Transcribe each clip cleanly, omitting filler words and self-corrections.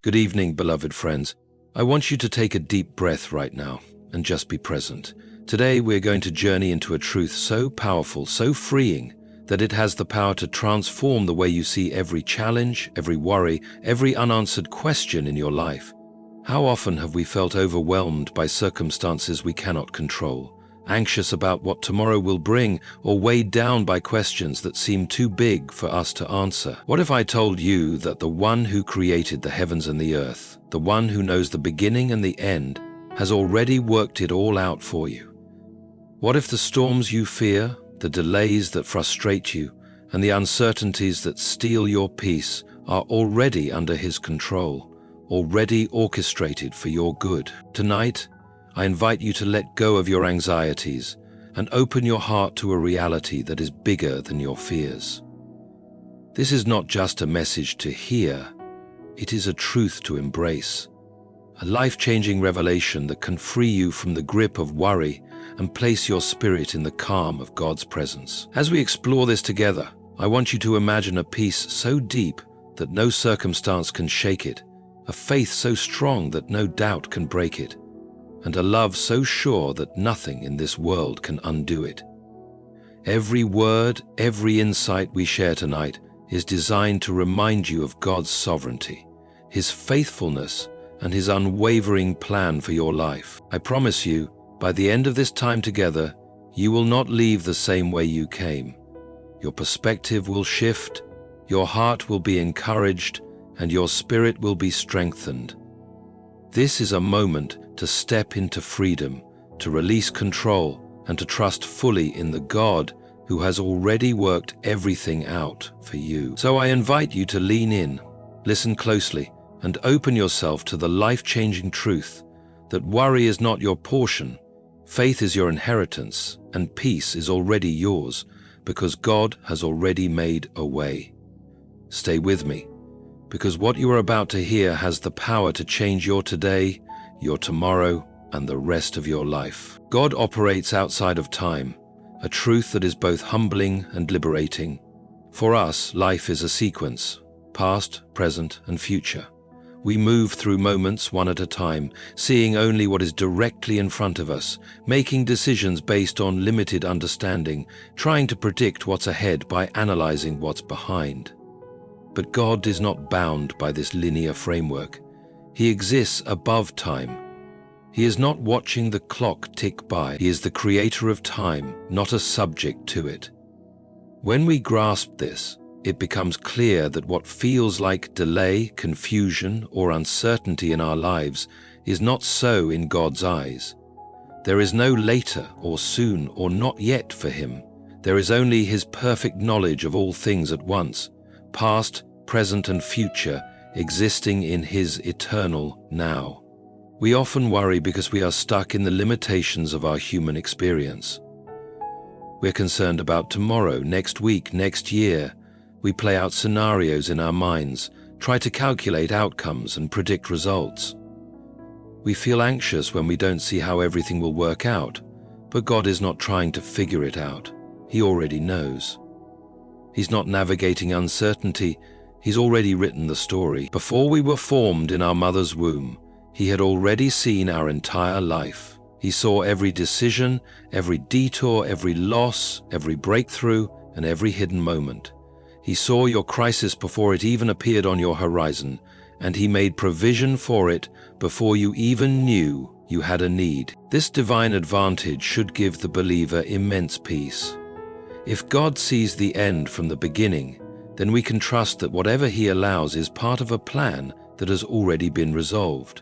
Good evening, beloved friends. I want you to take a deep breath right now and just be present. Today we're going to journey into a truth so powerful, so freeing, that it has the power to transform the way you see every challenge, every worry, every unanswered question in your life. How often have we felt overwhelmed by circumstances we cannot control, anxious about what tomorrow will bring, or weighed down by questions that seem too big for us to answer? What if I told you that the one who created the heavens and the earth, the one who knows the beginning and the end, has already worked it all out for you? What if the storms you fear, the delays that frustrate you, and the uncertainties that steal your peace are already under His control, already orchestrated for your good? Tonight, I invite you to let go of your anxieties and open your heart to a reality that is bigger than your fears. This is not just a message to hear, it is a truth to embrace, a life-changing revelation that can free you from the grip of worry and place your spirit in the calm of God's presence. As we explore this together, I want you to imagine a peace so deep that no circumstance can shake it, a faith so strong that no doubt can break it, and a love so sure that nothing in this world can undo it. Every word, every insight we share tonight is designed to remind you of God's sovereignty, His faithfulness, and His unwavering plan for your life. I promise you, by the end of this time together, you will not leave the same way you came. Your perspective will shift, your heart will be encouraged, and your spirit will be strengthened. This is a moment to step into freedom, to release control, and to trust fully in the God who has already worked everything out for you. So I invite you to lean in, listen closely, and open yourself to the life-changing truth that worry is not your portion, faith is your inheritance, and peace is already yours because God has already made a way. Stay with me, because what you are about to hear has the power to change your today, your tomorrow, and the rest of your life. God operates outside of time, a truth that is both humbling and liberating. For us, life is a sequence, past, present, and future. We move through moments one at a time, seeing only what is directly in front of us, making decisions based on limited understanding, trying to predict what's ahead by analyzing what's behind. But God is not bound by this linear framework. He exists above time. He is not watching the clock tick by. He is the creator of time, not a subject to it. When we grasp this, it becomes clear that what feels like delay, confusion, or uncertainty in our lives is not so in God's eyes. There is no later or soon or not yet for Him. There is only His perfect knowledge of all things at once, past, present, and future, existing in His eternal now. We often worry because we are stuck in the limitations of our human experience. We're concerned about tomorrow, next week, next year. We play out scenarios in our minds, try to calculate outcomes and predict results. We feel anxious when we don't see how everything will work out, but God is not trying to figure it out. He already knows. He's not navigating uncertainty. He's already written the story. Before we were formed in our mother's womb, He had already seen our entire life. He saw every decision, every detour, every loss, every breakthrough, and every hidden moment. He saw your crisis before it even appeared on your horizon, and He made provision for it before you even knew you had a need. This divine advantage should give the believer immense peace. If God sees the end from the beginning, then we can trust that whatever He allows is part of a plan that has already been resolved.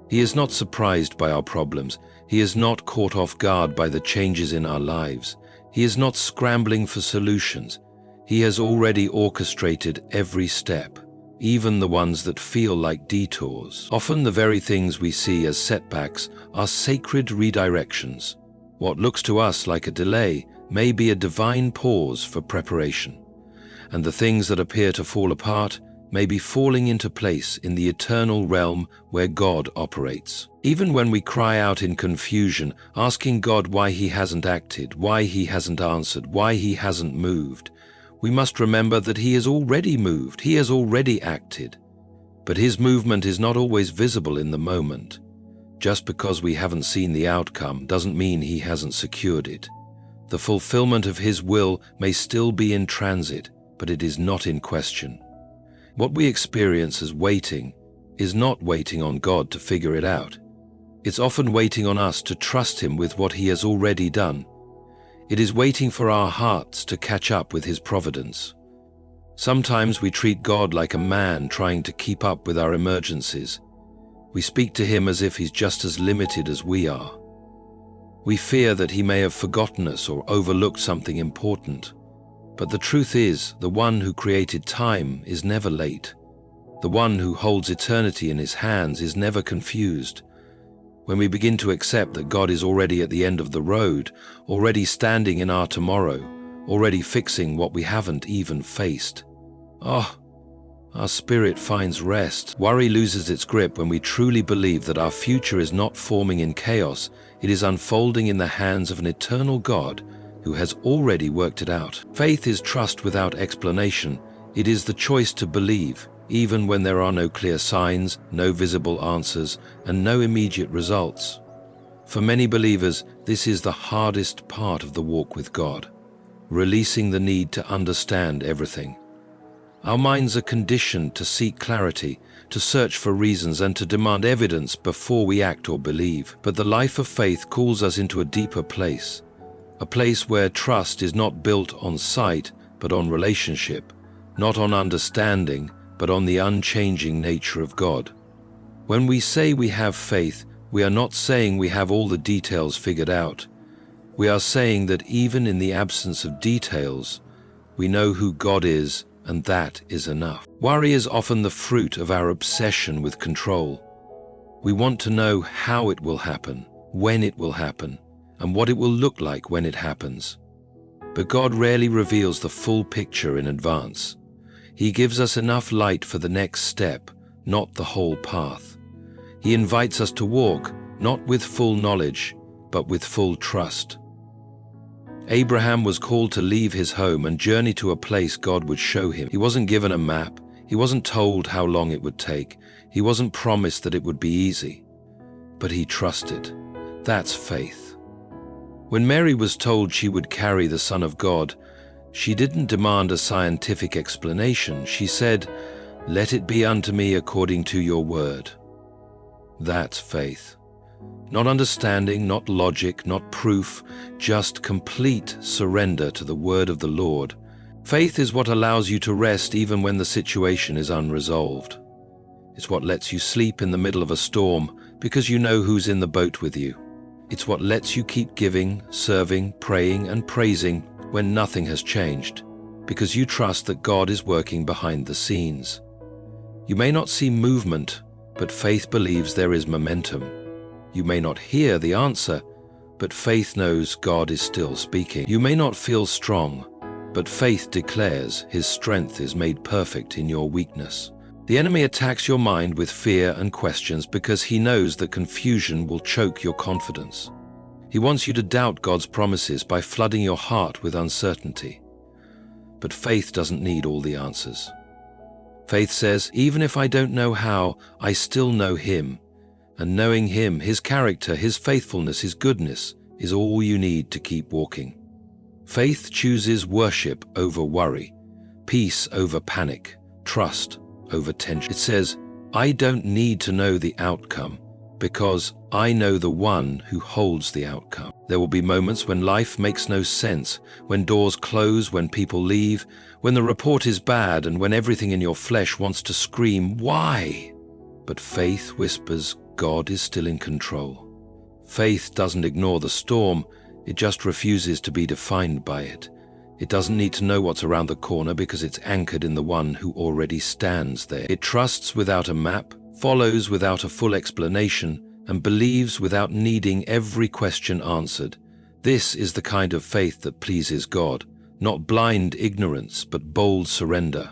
He is not surprised by our problems. He is not caught off guard by the changes in our lives. He is not scrambling for solutions. He has already orchestrated every step, even the ones that feel like detours. Often the very things we see as setbacks are sacred redirections. What looks to us like a delay may be a divine pause for preparation. And the things that appear to fall apart may be falling into place in the eternal realm where God operates. Even when we cry out in confusion, asking God why He hasn't acted, why He hasn't answered, why He hasn't moved, we must remember that He has already moved, He has already acted. But his movement is not always visible in the moment. Just because we haven't seen the outcome doesn't mean he hasn't secured it. The fulfillment of his will may still be in transit, but it is not in question. What we experience as waiting is not waiting on God to figure it out. It's often waiting on us to trust him with what he has already done. It is waiting for our hearts to catch up with his providence. Sometimes we treat God like a man trying to keep up with our emergencies. We speak to him as if he's just as limited as we are. We fear that he may have forgotten us or overlooked something important. But the truth is, the one who created time is never late. The one who holds eternity in his hands is never confused. When we begin to accept that God is already at the end of the road, already standing in our tomorrow, already fixing what we haven't even faced, our spirit finds rest. Worry loses its grip when we truly believe that our future is not forming in chaos, it is unfolding in the hands of an eternal God who has already worked it out. Faith is trust without explanation. It is the choice to believe, even when there are no clear signs, no visible answers, and no immediate results. For many believers, this is the hardest part of the walk with God, releasing the need to understand everything. Our minds are conditioned to seek clarity, to search for reasons, and to demand evidence before we act or believe. But the life of faith calls us into a deeper place, a place where trust is not built on sight, but on relationship, not on understanding, but on the unchanging nature of God. When we say we have faith, we are not saying we have all the details figured out. We are saying that even in the absence of details, we know who God is, and that is enough. Worry is often the fruit of our obsession with control. We want to know how it will happen, when it will happen, and what it will look like when it happens. But God rarely reveals the full picture in advance. He gives us enough light for the next step, not the whole path. He invites us to walk, not with full knowledge, but with full trust. Abraham was called to leave his home and journey to a place God would show him. He wasn't given a map. He wasn't told how long it would take. He wasn't promised that it would be easy. But he trusted. That's faith. When Mary was told she would carry the Son of God, she didn't demand a scientific explanation. She said, "Let it be unto me according to your word." That's faith. Not understanding, not logic, not proof, just complete surrender to the word of the Lord. Faith is what allows you to rest even when the situation is unresolved. It's what lets you sleep in the middle of a storm because you know who's in the boat with you. It's what lets you keep giving, serving, praying, and praising when nothing has changed, because you trust that God is working behind the scenes. You may not see movement, but faith believes there is momentum. You may not hear the answer, but faith knows God is still speaking. You may not feel strong, but faith declares his strength is made perfect in your weakness. The enemy attacks your mind with fear and questions because he knows that confusion will choke your confidence. He wants you to doubt God's promises by flooding your heart with uncertainty. But faith doesn't need all the answers. Faith says, even if I don't know how, I still know him. And knowing him, his character, his faithfulness, his goodness, is all you need to keep walking. Faith chooses worship over worry, peace over panic, trust over tension. It says, I don't need to know the outcome because I know the one who holds the outcome. There will be moments when life makes no sense, when doors close, when people leave, when the report is bad, and when everything in your flesh wants to scream, why? But faith whispers, God is still in control. Faith doesn't ignore the storm, it just refuses to be defined by it. It doesn't need to know what's around the corner because it's anchored in the one who already stands there. It trusts without a map, follows without a full explanation, and believes without needing every question answered. This is the kind of faith that pleases God, not blind ignorance, but bold surrender.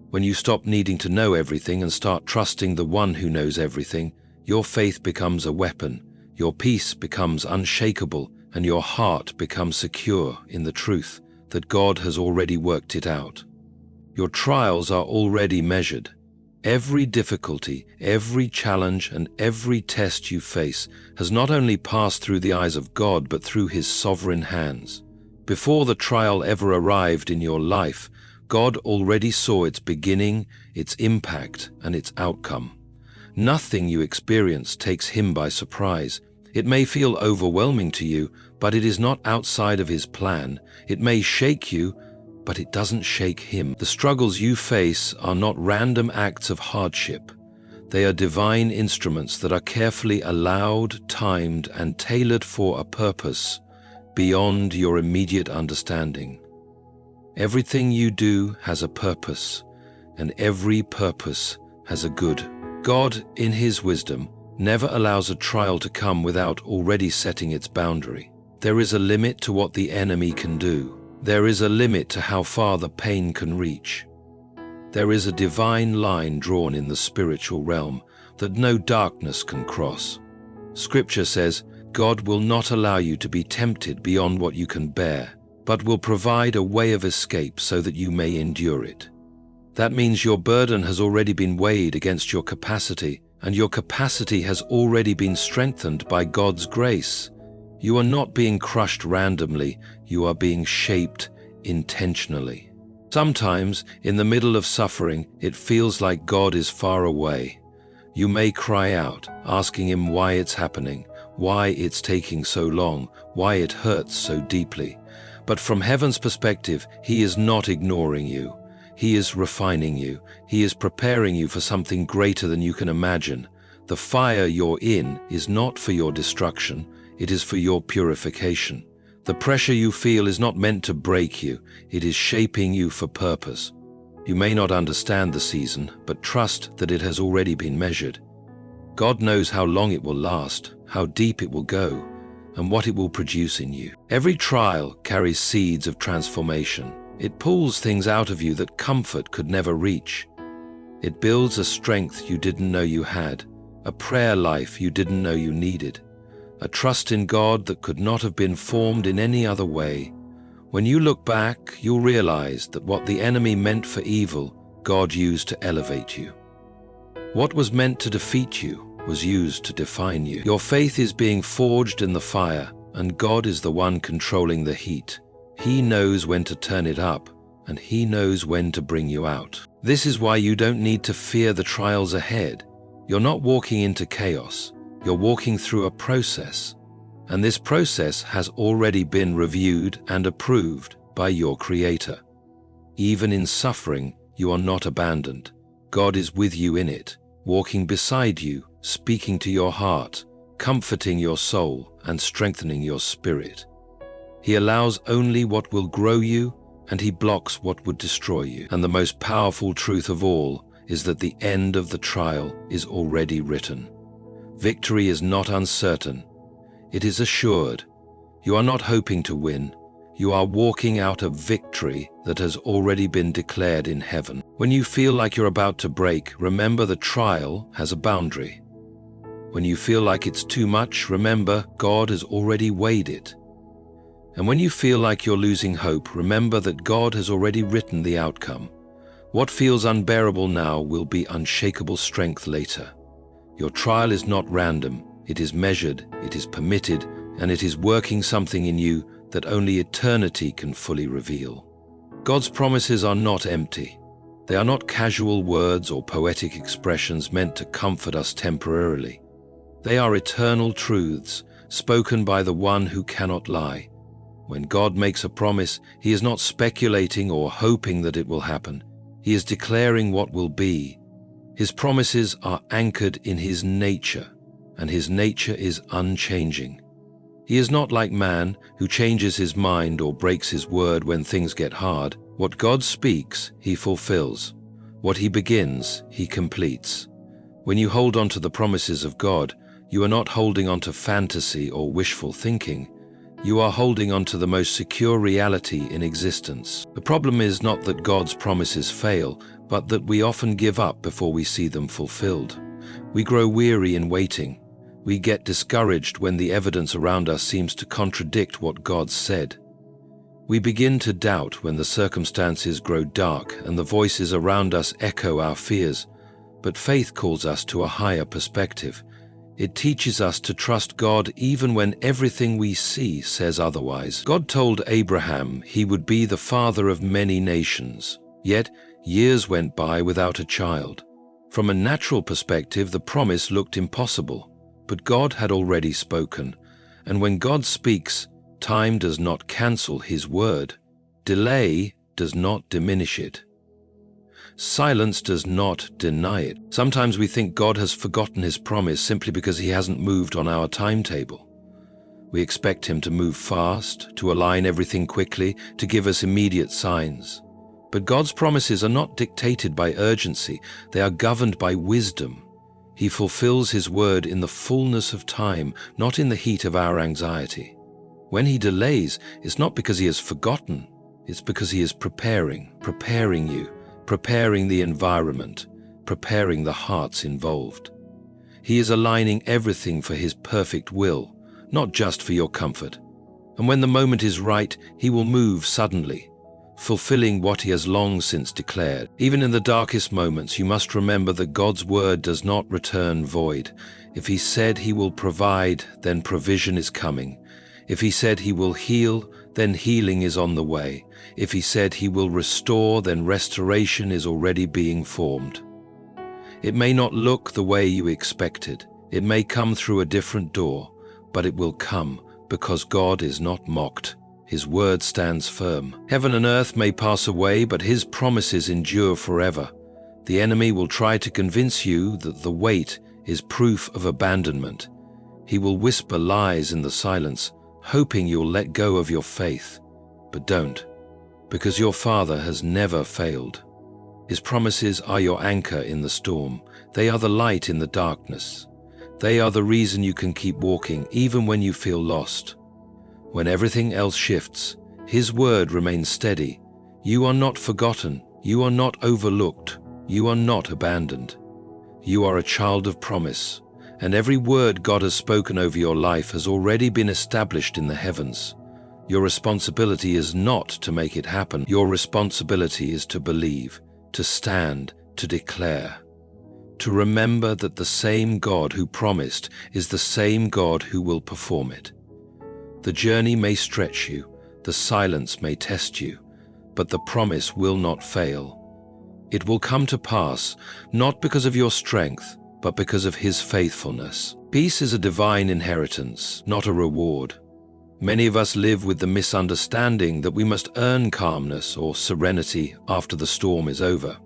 When you stop needing to know everything and start trusting the one who knows everything, your faith becomes a weapon, your peace becomes unshakable, and your heart becomes secure in the truth that God has already worked it out. Your trials are already measured. Every difficulty, every challenge, and every test you face has not only passed through the eyes of God, but through His sovereign hands. Before the trial ever arrived in your life, God already saw its beginning, its impact, and its outcome. Nothing you experience takes Him by surprise. It may feel overwhelming to you, but it is not outside of His plan. It may shake you, but it doesn't shake Him. The struggles you face are not random acts of hardship. They are divine instruments that are carefully allowed, timed, and tailored for a purpose beyond your immediate understanding. Everything you do has a purpose, and every purpose has a good. God, in His wisdom, never allows a trial to come without already setting its boundary. There is a limit to what the enemy can do. There is a limit to how far the pain can reach. There is a divine line drawn in the spiritual realm that no darkness can cross. Scripture says, God will not allow you to be tempted beyond what you can bear, but will provide a way of escape so that you may endure it. That means your burden has already been weighed against your capacity, and your capacity has already been strengthened by God's grace. You are not being crushed randomly, you are being shaped intentionally. Sometimes, in the middle of suffering, it feels like God is far away. You may cry out, asking Him why it's happening, why it's taking so long, why it hurts so deeply. But from heaven's perspective, He is not ignoring you. He is refining you. He is preparing you for something greater than you can imagine. The fire you're in is not for your destruction. It is for your purification. The pressure you feel is not meant to break you. It is shaping you for purpose. You may not understand the season, but trust that it has already been measured. God knows how long it will last, how deep it will go, and what it will produce in you. Every trial carries seeds of transformation. It pulls things out of you that comfort could never reach. It builds a strength you didn't know you had, a prayer life you didn't know you needed, a trust in God that could not have been formed in any other way. When you look back, you'll realize that what the enemy meant for evil, God used to elevate you. What was meant to defeat you was used to define you. Your faith is being forged in the fire, and God is the one controlling the heat. He knows when to turn it up, and He knows when to bring you out. This is why you don't need to fear the trials ahead. You're not walking into chaos. You're walking through a process, and this process has already been reviewed and approved by your Creator. Even in suffering, you are not abandoned. God is with you in it, walking beside you, speaking to your heart, comforting your soul, and strengthening your spirit. He allows only what will grow you, and He blocks what would destroy you. And the most powerful truth of all is that the end of the trial is already written. Victory is not uncertain. It is assured. You are not hoping to win. You are walking out a victory that has already been declared in heaven. When you feel like you're about to break, remember the trial has a boundary. When you feel like it's too much, remember God has already weighed it. And when you feel like you're losing hope, remember that God has already written the outcome. What feels unbearable now will be unshakable strength later. Your trial is not random. It is measured, it is permitted, and it is working something in you that only eternity can fully reveal. God's promises are not empty. They are not casual words or poetic expressions meant to comfort us temporarily. They are eternal truths, spoken by the one who cannot lie. When God makes a promise, He is not speculating or hoping that it will happen. He is declaring what will be. His promises are anchored in His nature, and His nature is unchanging. He is not like man, who changes his mind or breaks his word when things get hard. What God speaks, He fulfills. What He begins, He completes. When you hold on to the promises of God, you are not holding on to fantasy or wishful thinking. You are holding on to the most secure reality in existence. The problem is not that God's promises fail, but that we often give up before we see them fulfilled. We grow weary in waiting. We get discouraged when the evidence around us seems to contradict what God said. We begin to doubt when the circumstances grow dark and the voices around us echo our fears. But faith calls us to a higher perspective. It teaches us to trust God even when everything we see says otherwise. God told Abraham he would be the father of many nations, yet years went by without a child. From a natural perspective, the promise looked impossible, but God had already spoken, and when God speaks, time does not cancel His word. Delay does not diminish it. Silence does not deny it. Sometimes we think God has forgotten His promise simply because He hasn't moved on our timetable. We expect Him to move fast, to align everything quickly, to give us immediate signs. But God's promises are not dictated by urgency, they are governed by wisdom. He fulfills His word in the fullness of time, not in the heat of our anxiety. When He delays, it's not because He has forgotten, it's because He is preparing you, preparing the environment, preparing the hearts involved. He is aligning everything for His perfect will, not just for your comfort. And when the moment is right, He will move suddenly, fulfilling what He has long since declared. Even in the darkest moments, you must remember that God's word does not return void. If He said He will provide, then provision is coming. If He said He will heal, then healing is on the way. If He said He will restore, then restoration is already being formed. It may not look the way you expected. It may come through a different door, but it will come because God is not mocked. His word stands firm. Heaven and earth may pass away, but His promises endure forever. The enemy will try to convince you that the wait is proof of abandonment. He will whisper lies in the silence, hoping you'll let go of your faith. But don't, because your Father has never failed. His promises are your anchor in the storm. They are the light in the darkness. They are the reason you can keep walking even when you feel lost. When everything else shifts, His word remains steady. You are not forgotten. You are not overlooked. You are not abandoned. You are a child of promise, and every word God has spoken over your life has already been established in the heavens. Your responsibility is not to make it happen. Your responsibility is to believe, to stand, to declare. To remember that the same God who promised is the same God who will perform it. The journey may stretch you, the silence may test you, but the promise will not fail. It will come to pass, not because of your strength, but because of His faithfulness. Peace is a divine inheritance, not a reward. Many of us live with the misunderstanding that we must earn calmness or serenity after the storm is over,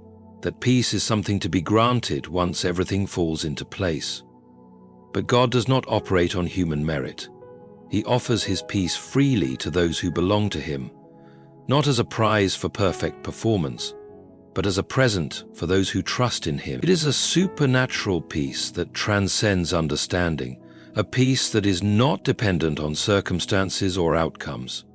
that peace is something to be granted once everything falls into place. But God does not operate on human merit. He offers His peace freely to those who belong to Him, not as a prize for perfect performance, but as a present for those who trust in Him. It is a supernatural peace that transcends understanding, a peace that is not dependent on circumstances or outcomes.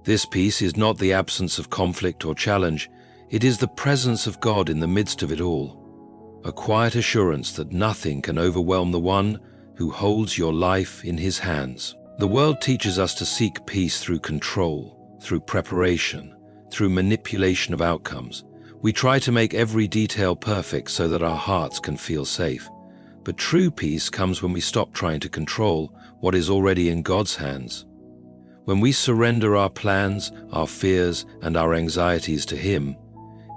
This peace is not the absence of conflict or challenge, it is the presence of God in the midst of it all, a quiet assurance that nothing can overwhelm the one who holds your life in His hands. The world teaches us to seek peace through control, through preparation, through manipulation of outcomes. We try to make every detail perfect so that our hearts can feel safe. But true peace comes when we stop trying to control what is already in God's hands. When we surrender our plans, our fears, and our anxieties to Him,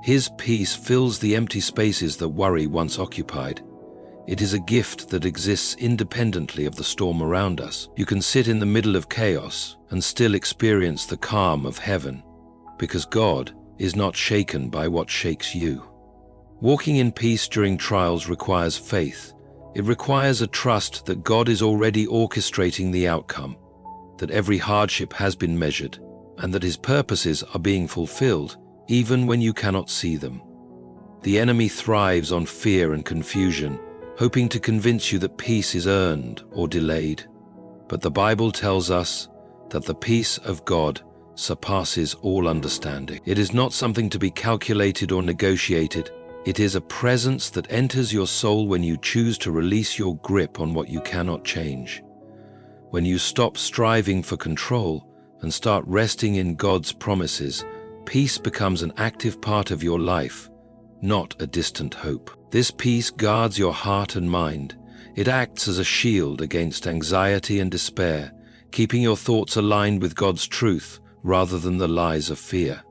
His peace fills the empty spaces that worry once occupied. It is a gift that exists independently of the storm around us. You can sit in the middle of chaos and still experience the calm of heaven, because God is not shaken by what shakes you. Walking in peace during trials requires faith. It requires a trust that God is already orchestrating the outcome, that every hardship has been measured, and that His purposes are being fulfilled even when you cannot see them. The enemy thrives on fear and confusion, hoping to convince you that peace is earned or delayed. But the Bible tells us that the peace of God surpasses all understanding. It is not something to be calculated or negotiated. It is a presence that enters your soul when you choose to release your grip on what you cannot change. When you stop striving for control and start resting in God's promises, peace becomes an active part of your life, not a distant hope. This peace guards your heart and mind. It acts as a shield against anxiety and despair, keeping your thoughts aligned with God's truth rather than the lies of fear.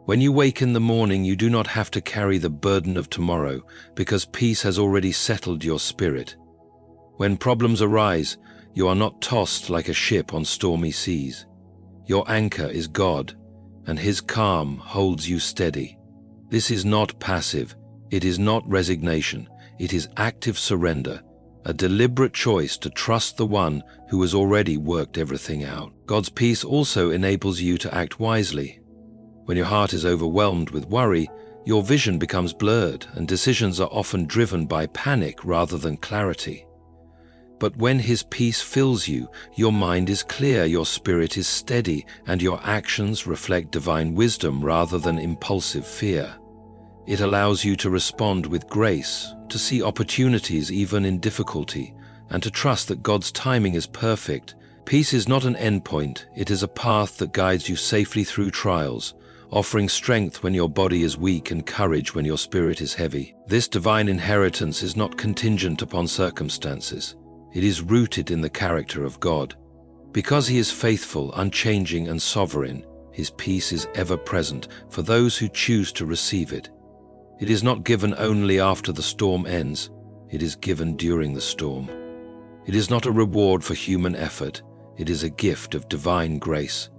When you wake in the morning, you do not have to carry the burden of tomorrow because peace has already settled your spirit. When problems arise, you are not tossed like a ship on stormy seas. Your anchor is God, and His calm holds you steady. This is not passive. It is not resignation. It is active surrender, a deliberate choice to trust the one who has already worked everything out. God's peace also enables you to act wisely. When your heart is overwhelmed with worry, your vision becomes blurred and decisions are often driven by panic rather than clarity. But when His peace fills you, your mind is clear, your spirit is steady, and your actions reflect divine wisdom rather than impulsive fear. It allows you to respond with grace, to see opportunities even in difficulty, and to trust that God's timing is perfect. Peace is not an endpoint, it is a path that guides you safely through trials, offering strength when your body is weak and courage when your spirit is heavy. This divine inheritance is not contingent upon circumstances. It is rooted in the character of God. Because He is faithful, unchanging, and sovereign, His peace is ever present for those who choose to receive it. It is not given only after the storm ends. It is given during the storm. It is not a reward for human effort. It is a gift of divine grace.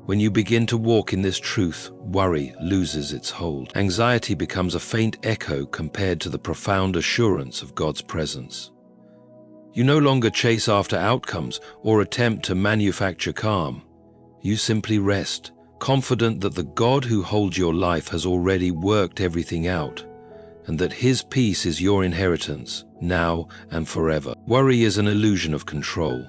When you begin to walk in this truth, worry loses its hold. Anxiety becomes a faint echo compared to the profound assurance of God's presence. You no longer chase after outcomes or attempt to manufacture calm. You simply rest, confident that the God who holds your life has already worked everything out, and that His peace is your inheritance, now and forever. Worry is an illusion of control.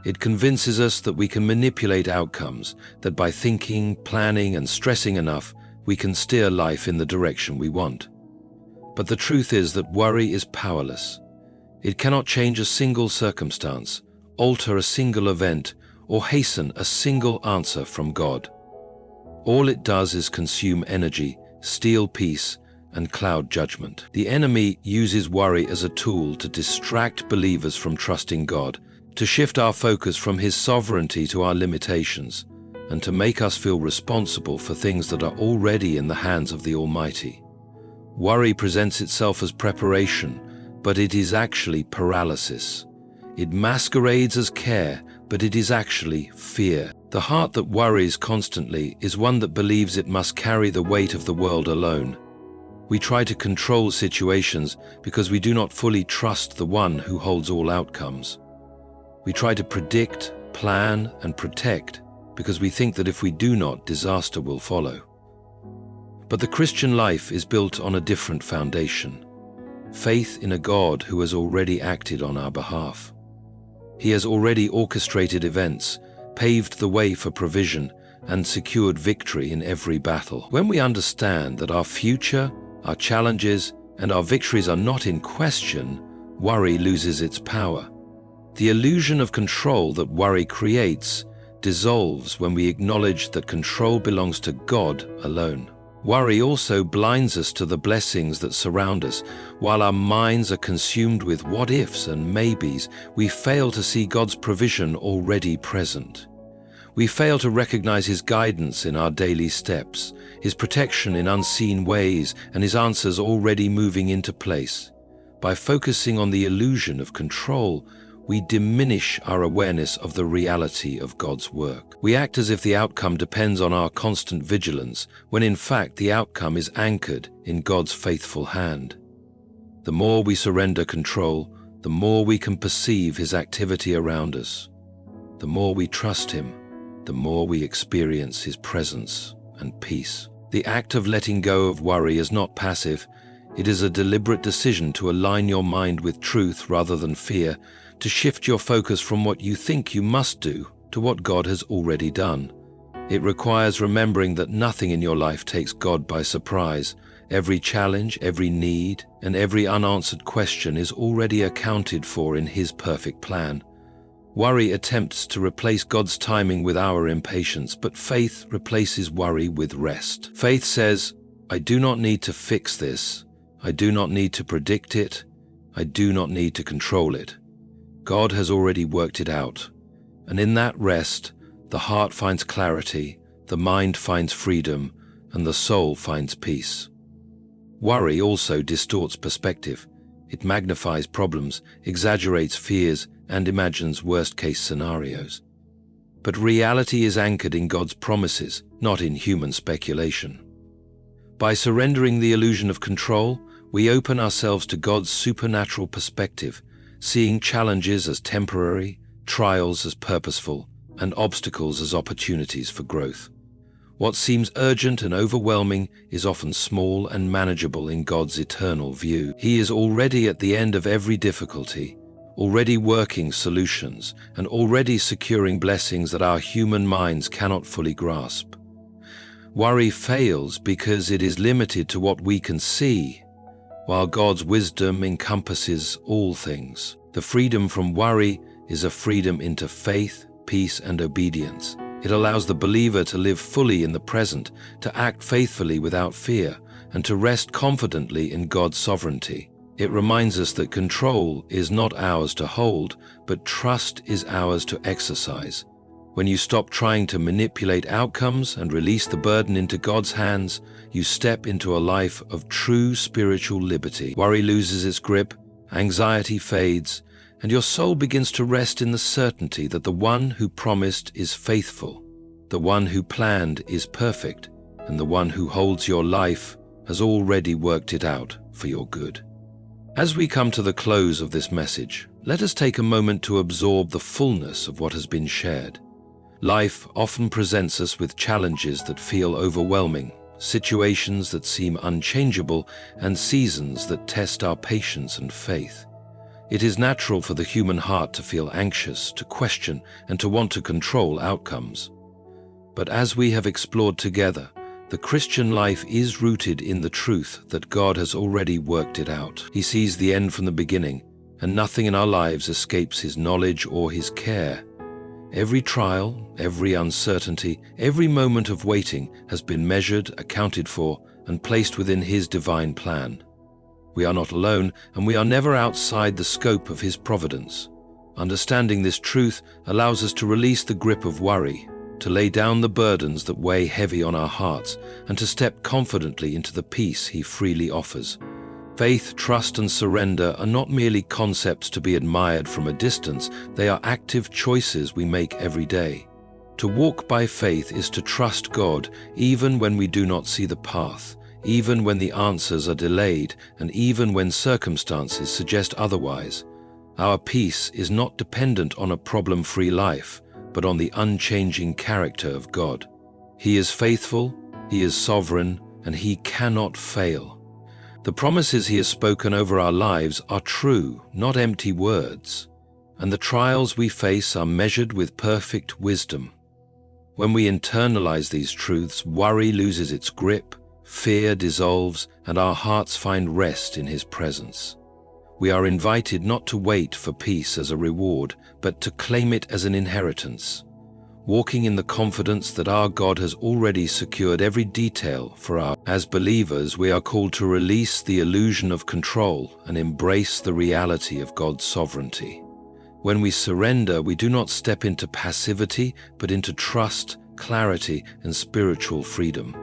It convinces us that we can manipulate outcomes, that by thinking, planning, and stressing enough, we can steer life in the direction we want. But the truth is that worry is powerless. It cannot change a single circumstance, alter a single event, or hasten a single answer from God. All it does is consume energy, steal peace, and cloud judgment. The enemy uses worry as a tool to distract believers from trusting God, to shift our focus from His sovereignty to our limitations, and to make us feel responsible for things that are already in the hands of the Almighty. Worry presents itself as preparation, but it is actually paralysis. It masquerades as care, but it is actually fear. The heart that worries constantly is one that believes it must carry the weight of the world alone. We try to control situations because we do not fully trust the one who holds all outcomes. We try to predict, plan, and protect because we think that if we do not, disaster will follow. But the Christian life is built on a different foundation. Faith in a God who has already acted on our behalf. He has already orchestrated events, paved the way for provision, and secured victory in every battle. When we understand that our future, our challenges, and our victories are not in question, worry loses its power. The illusion of control that worry creates dissolves when we acknowledge that control belongs to God alone. Worry also blinds us to the blessings that surround us. While our minds are consumed with what-ifs and maybes, we fail to see God's provision already present. We fail to recognize His guidance in our daily steps, His protection in unseen ways, and His answers already moving into place. By focusing on the illusion of control, we diminish our awareness of the reality of God's work. We act as if the outcome depends on our constant vigilance, when in fact the outcome is anchored in God's faithful hand. The more we surrender control, the more we can perceive His activity around us. The more we trust Him, the more we experience His presence and peace. The act of letting go of worry is not passive. It is a deliberate decision to align your mind with truth rather than fear, to shift your focus from what you think you must do to what God has already done. It requires remembering that nothing in your life takes God by surprise. Every challenge, every need, and every unanswered question is already accounted for in His perfect plan. Worry attempts to replace God's timing with our impatience, but faith replaces worry with rest. Faith says, I do not need to fix this. I do not need to predict it. I do not need to control it. God has already worked it out. And in that rest, the heart finds clarity, the mind finds freedom, and the soul finds peace. Worry also distorts perspective. It magnifies problems, exaggerates fears, and imagines worst-case scenarios. But reality is anchored in God's promises, not in human speculation. By surrendering the illusion of control, we open ourselves to God's supernatural perspective, seeing challenges as temporary, trials as purposeful, and obstacles as opportunities for growth. What seems urgent and overwhelming is often small and manageable in God's eternal view. He is already at the end of every difficulty, already working solutions, and already securing blessings that our human minds cannot fully grasp. Worry fails because it is limited to what we can see, while God's wisdom encompasses all things. The freedom from worry is a freedom into faith, peace, and obedience. It allows the believer to live fully in the present, to act faithfully without fear, and to rest confidently in God's sovereignty. It reminds us that control is not ours to hold, but trust is ours to exercise. When you stop trying to manipulate outcomes and release the burden into God's hands, you step into a life of true spiritual liberty. Worry loses its grip, anxiety fades, and your soul begins to rest in the certainty that the one who promised is faithful, the one who planned is perfect, and the one who holds your life has already worked it out for your good. As we come to the close of this message, let us take a moment to absorb the fullness of what has been shared. Life often presents us with challenges that feel overwhelming, situations that seem unchangeable, and seasons that test our patience and faith. It is natural for the human heart to feel anxious, to question, and to want to control outcomes. But as we have explored together, the Christian life is rooted in the truth that God has already worked it out. He sees the end from the beginning, and nothing in our lives escapes His knowledge or His care. Every trial, every uncertainty, every moment of waiting has been measured, accounted for, and placed within His divine plan. We are not alone, and we are never outside the scope of His providence. Understanding this truth allows us to release the grip of worry, to lay down the burdens that weigh heavy on our hearts, and to step confidently into the peace He freely offers. Faith, trust, and surrender are not merely concepts to be admired from a distance, they are active choices we make every day. To walk by faith is to trust God even when we do not see the path, even when the answers are delayed, and even when circumstances suggest otherwise. Our peace is not dependent on a problem-free life, but on the unchanging character of God. He is faithful, He is sovereign, and He cannot fail. The promises He has spoken over our lives are true, not empty words, and the trials we face are measured with perfect wisdom. When we internalize these truths, worry loses its grip, fear dissolves, and our hearts find rest in His presence. We are invited not to wait for peace as a reward, but to claim it as an inheritance, walking in the confidence that our God has already secured every detail for our. As believers, we are called to release the illusion of control and embrace the reality of God's sovereignty. When we surrender, we do not step into passivity, but into trust, clarity, and spiritual freedom.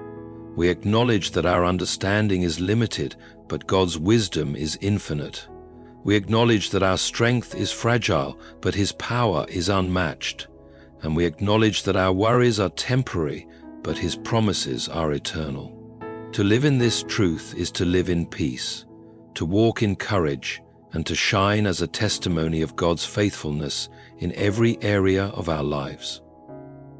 We acknowledge that our understanding is limited, but God's wisdom is infinite. We acknowledge that our strength is fragile, but His power is unmatched. And we acknowledge that our worries are temporary, but His promises are eternal. To live in this truth is to live in peace, to walk in courage, and to shine as a testimony of God's faithfulness in every area of our lives.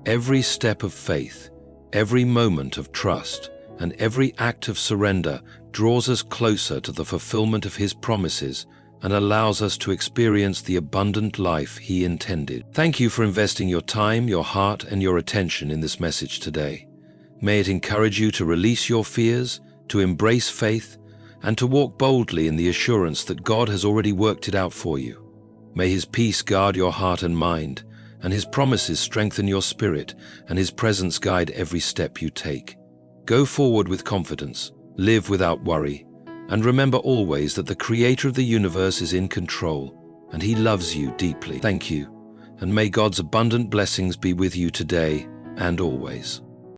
Every step of faith, every moment of trust, and every act of surrender draws us closer to the fulfillment of His promises and allows us to experience the abundant life He intended. Thank you for investing your time, your heart, and your attention in this message today. May it encourage you to release your fears, to embrace faith, and to walk boldly in the assurance that God has already worked it out for you. May His peace guard your heart and mind, and His promises strengthen your spirit, and His presence guide every step you take. Go forward with confidence, live without worry, and remember always that the Creator of the universe is in control, and He loves you deeply. Thank you, and may God's abundant blessings be with you today and always.